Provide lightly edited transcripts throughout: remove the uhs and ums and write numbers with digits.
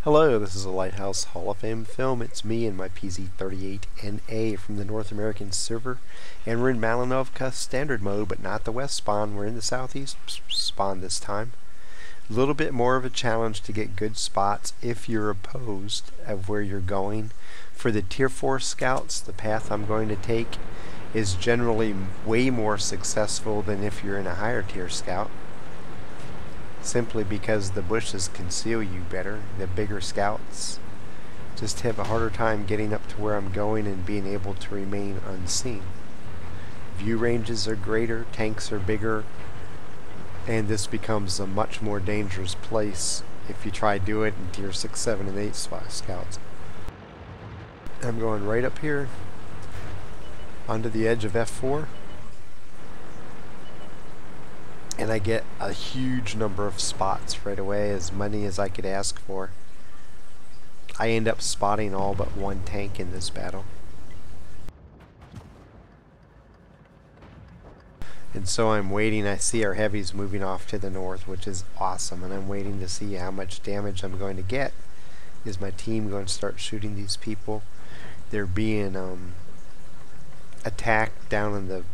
Hello, this is a Lighthouse Hall of Fame film. It's me and my Pz38nA from the North American server, and we're in Malinovka standard mode, but not the west spawn. We're in the southeast spawn this time. A little bit more of a challenge to get good spots if you're opposed of where you're going. For the Tier 4 scouts, the path I'm going to take is generally way more successful than if you're in a higher tier scout, simply because the bushes conceal you better. The bigger scouts just have a harder time getting up to where I'm going and being able to remain unseen. View ranges are greater, tanks are bigger, and this becomes a much more dangerous place if you try to do it in tier 6, 7, and 8 scouts. I'm going right up here onto the edge of F4, and I get a huge number of spots right away, as many as I could ask for. I end up spotting all but one tank in this battle. And so I'm waiting. I see our heavies moving off to the north, which is awesome, and I'm waiting to see how much damage I'm going to get. Is my team going to start shooting these people? They're being attacked down in the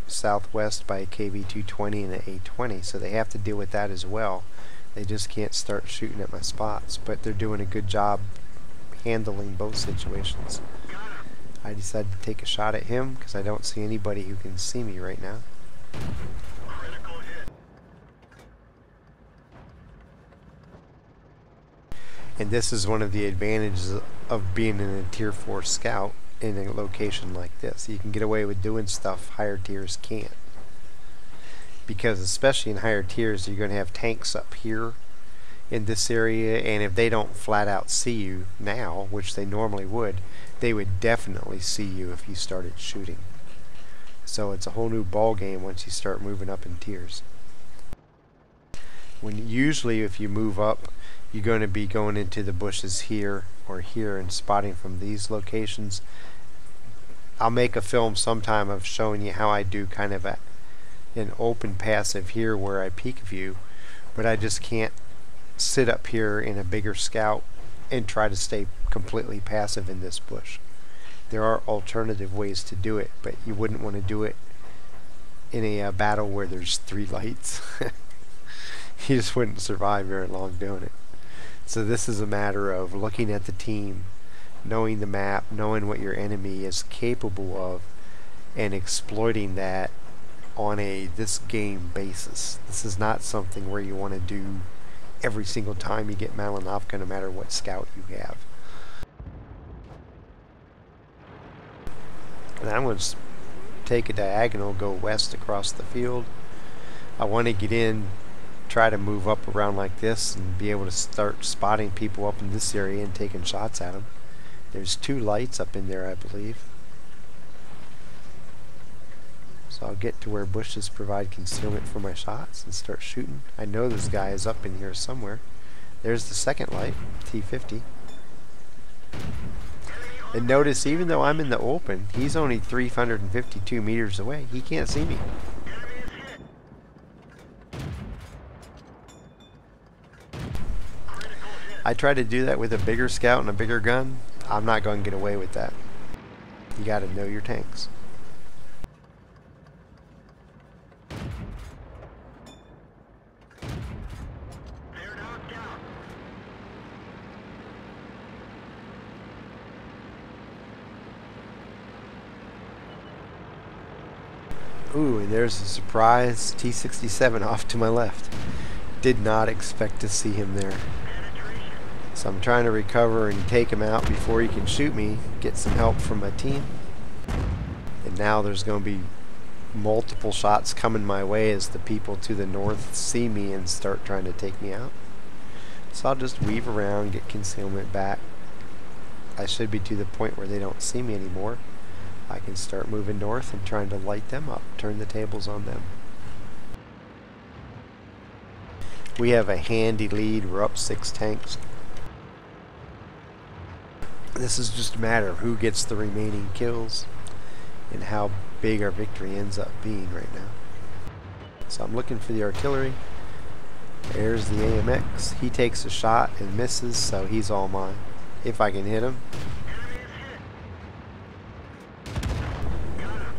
southwest by a KV-220 and an A-20, so they have to deal with that as well. They just can't start shooting at my spots, but they're doing a good job handling both situations. I decided to take a shot at him because I don't see anybody who can see me right now. And this is one of the advantages of being in a tier 4 scout in a location like this. You can get away with doing stuff higher tiers can't, because especially in higher tiers you're going to have tanks up here in this area, and if they don't flat out see you now, which they normally would, they would definitely see you if you started shooting. So it's a whole new ball game once you start moving up in tiers. Usually if you move up, you're going to be going into the bushes here or here and spotting from these locations. I'll make a film sometime of showing you how I do kind of an open passive here where I peek view, but I just can't sit up here in a bigger scout and try to stay completely passive in this bush. There are alternative ways to do it, but you wouldn't want to do it in a battle where there's 3 lights. You just wouldn't survive very long doing it. So this is a matter of looking at the team, knowing the map, knowing what your enemy is capable of, and exploiting that on a this game basis. This is not something where you want to do every single time you get Malinovka, no matter what scout you have. And I'm going to take a diagonal, go west across the field. I want to get in, try to move up around like this and be able to start spotting people up in this area and taking shots at them. There's 2 lights up in there, I believe. So I'll get to where bushes provide concealment for my shots and start shooting. I know this guy is up in here somewhere. There's the second light, T50. And notice, even though I'm in the open, he's only 352 meters away. He can't see me. I try to do that with a bigger scout and a bigger gun. I'm not going to get away with that. You got to know your tanks. Ooh, and there's a surprise T-67 off to my left. Did not expect to see him there. So I'm trying to recover and take him out before he can shoot me, get some help from my team. And now there's going to be multiple shots coming my way as the people to the north see me and start trying to take me out. So I'll just weave around, get concealment back. I should be to the point where they don't see me anymore. I can start moving north and trying to light them up, turn the tables on them. We have a handy lead. We're up 6 tanks. This is just a matter of who gets the remaining kills and how big our victory ends up being right now. So I'm looking for the artillery. There's the AMX. He takes a shot and misses, so he's all mine. If I can hit him.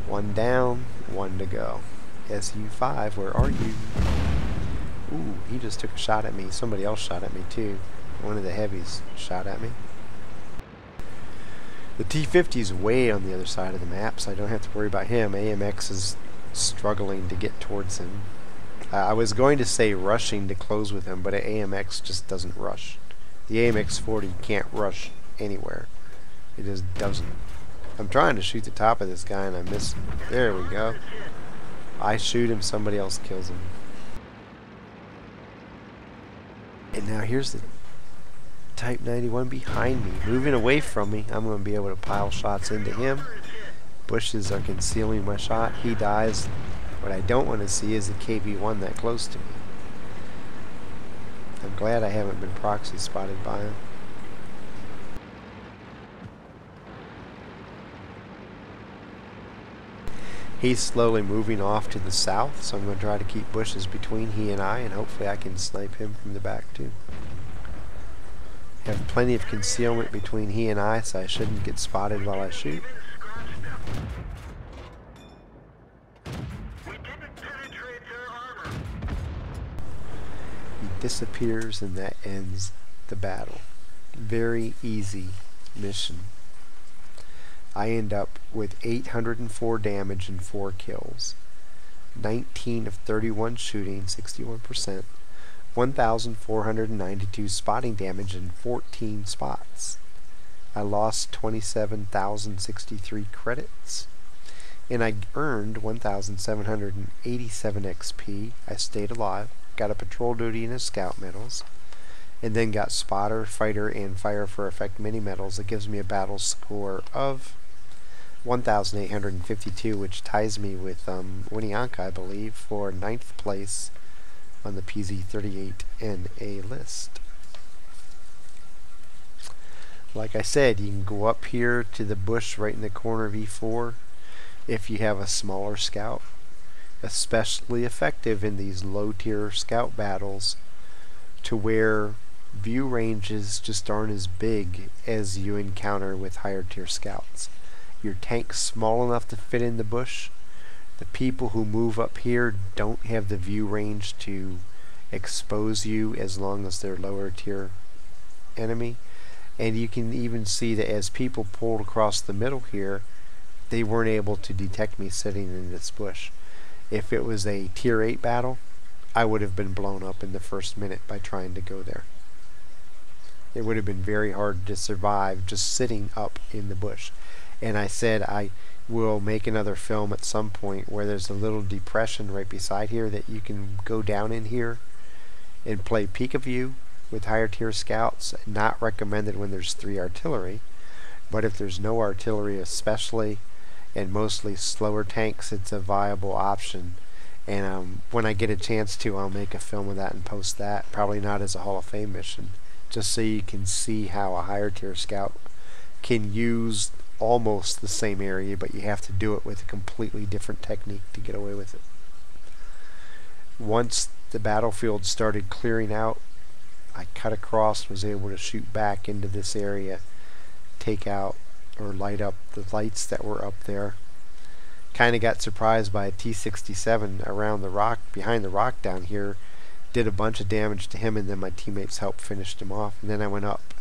One down, one to go. SU5, where are you? Ooh, he just took a shot at me. Somebody else shot at me too. One of the heavies shot at me. The T-50 is way on the other side of the map, so I don't have to worry about him. AMX is struggling to get towards him. I was going to say rushing to close with him, but AMX just doesn't rush. The AMX 40 can't rush anywhere. It just doesn't. I'm trying to shoot the top of this guy and I miss him. There we go. I shoot him, somebody else kills him. And now here's the Type 91 behind me, moving away from me. I'm going to be able to pile shots into him. Bushes are concealing my shot. He dies. What I don't want to see is the KB1 that close to me. I'm glad I haven't been proxy spotted by him. He's slowly moving off to the south, so I'm going to try to keep bushes between he and I, and hopefully I can snipe him from the back too. Have plenty of concealment between he and I, so I shouldn't get spotted while I shoot. He disappears and that ends the battle. Very easy mission. I end up with 804 damage and 4 kills. 19 of 31 shooting, 61%. 1,492 spotting damage and 14 spots. I lost 27,063 credits. And I earned 1,787 XP. I stayed alive, got a patrol duty and a scout medals, and then got spotter, fighter, and fire for effect mini medals. It gives me a battle score of 1,852, which ties me with Malinovka, I believe, for 9th place on the Pz38nA list. Like I said, you can go up here to the bush right in the corner of E4 if you have a smaller scout. Especially effective in these low tier scout battles, to where view ranges just aren't as big as you encounter with higher tier scouts. Your tank's small enough to fit in the bush. The people who move up here don't have the view range to expose you as long as they're lower tier enemy. And you can even see that as people pulled across the middle here, they weren't able to detect me sitting in this bush. If it was a tier 8 battle, I would have been blown up in the first minute by trying to go there. It would have been very hard to survive just sitting up in the bush. And I said I will make another film at some point where there's a little depression right beside here that you can go down in here and play peek-a-view with higher tier scouts. Not recommended when there's 3 artillery, but if there's no artillery especially, and mostly slower tanks, it's a viable option. And when I get a chance to, I'll make a film of that and post that, probably not as a Hall of Fame mission, just so you can see how a higher tier scout can use almost the same area, but you have to do it with a completely different technique to get away with it. Once the battlefield started clearing out, I cut across and was able to shoot back into this area, take out or light up the lights that were up there. Kind of got surprised by a T-67 around the rock, behind the rock down here. Did a bunch of damage to him, and then my teammates helped finish him off. And then I went up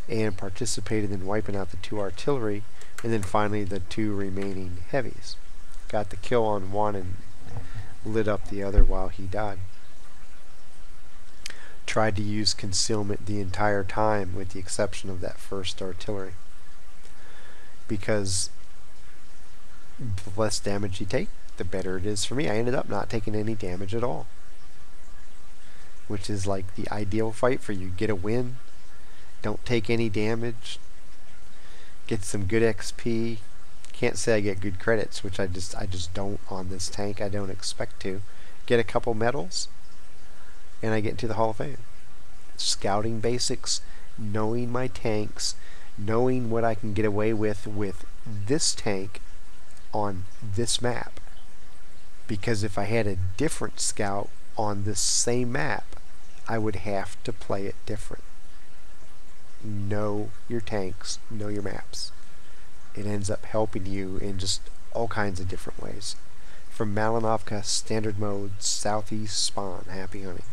and participated in wiping out the 2 artillery, and then finally the 2 remaining heavies. Got the kill on one and lit up the other while he died. Tried to use concealment the entire time with the exception of that first artillery, because the less damage you take, the better it is for me. I ended up not taking any damage at all, which is like the ideal fight for you. Get a win, don't take any damage, get some good XP. Can't say I get good credits, which I just don't on this tank. I don't expect to. Get a couple medals, and I get into the Hall of Fame. Scouting basics, knowing my tanks, knowing what I can get away with this tank on this map. Because if I had a different scout on this same map, I would have to play it different. Know your tanks, know your maps. It ends up helping you in just all kinds of different ways. From Malinovka, standard mode, southeast spawn, happy hunting.